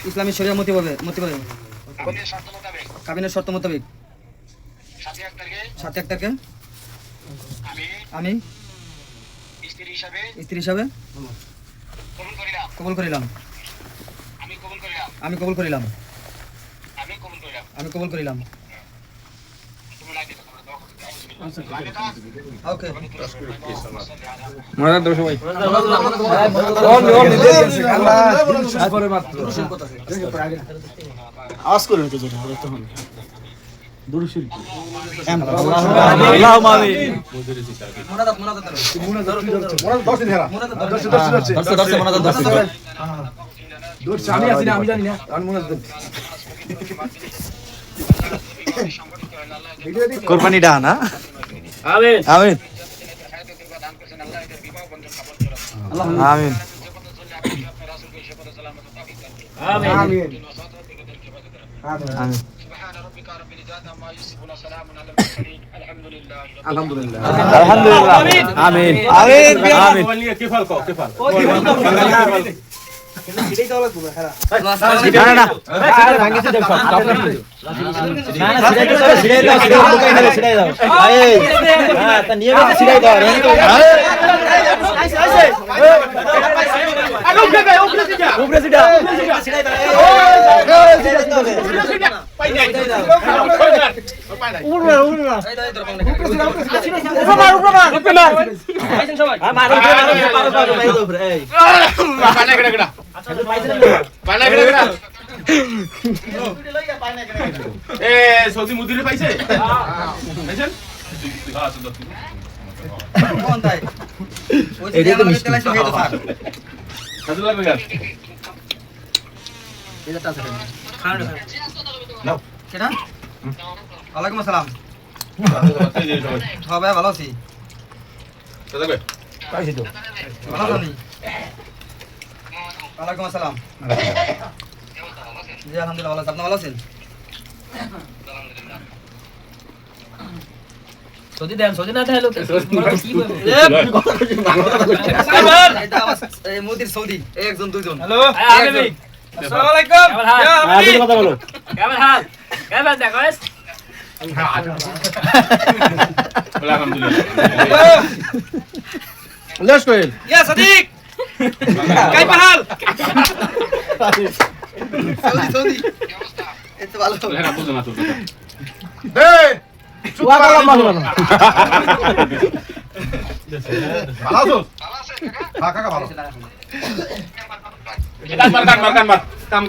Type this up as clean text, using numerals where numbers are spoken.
ইসলামী শরিয়া মোতাবেক কাবিনের শর্ত মোতাবেক 7 হেক্টরকে আমি স্ত্রী হিসাবে কবুল করিলাম। আমি কবুল করিলাম। ওকে মনে দাও সবাই আওয়াজ করেন তো যেটা হবে তখন দূর শিল্পী আল্লাহুম্মা আমিন মুনাদাত আমি আছি না আমি জানি না আমি মুনাদাত কোরবানিটা না আমিন আমিন আমিন আমিন আমিন আলহামদুলিল্লাহ আলহামদুলিল্লাহ আমিন আমিন আমিন না না ভাঙিছে দেখ সব না না সিরাই দাও সিরাই দাও হ্যাঁ তা নিয়ে গেছে সিরাই দাও উপরে সিটা সিরাই দাও সৌদি মুদিরে পাইছে ওয়ালাইকুম আসসালাম। ভাই ভালো আছি। পাইছি তো ভালো আছেন? ওয়ালাইকুম আসসালাম। জি আলহামদুলিল্লাহ ভালো আছি। আপনি ভালো আছেন? সৌদি দেন সৌদি না দেন কি এটা আমার এই মোদির সৌদি একজন দুইজন। হ্যালো আমি আসসালামু আলাইকুম আদিল কথা বলো কেমন হাল কেমন দেখো আলহামদুলিল্লাহ লেস কইল ইয়া সাদিক কাই পাহাল সৌদি এত ভালো। ওয়াকালাম মারলো ভালো আছো? হ্যাঁ কাকা ভালো। কাম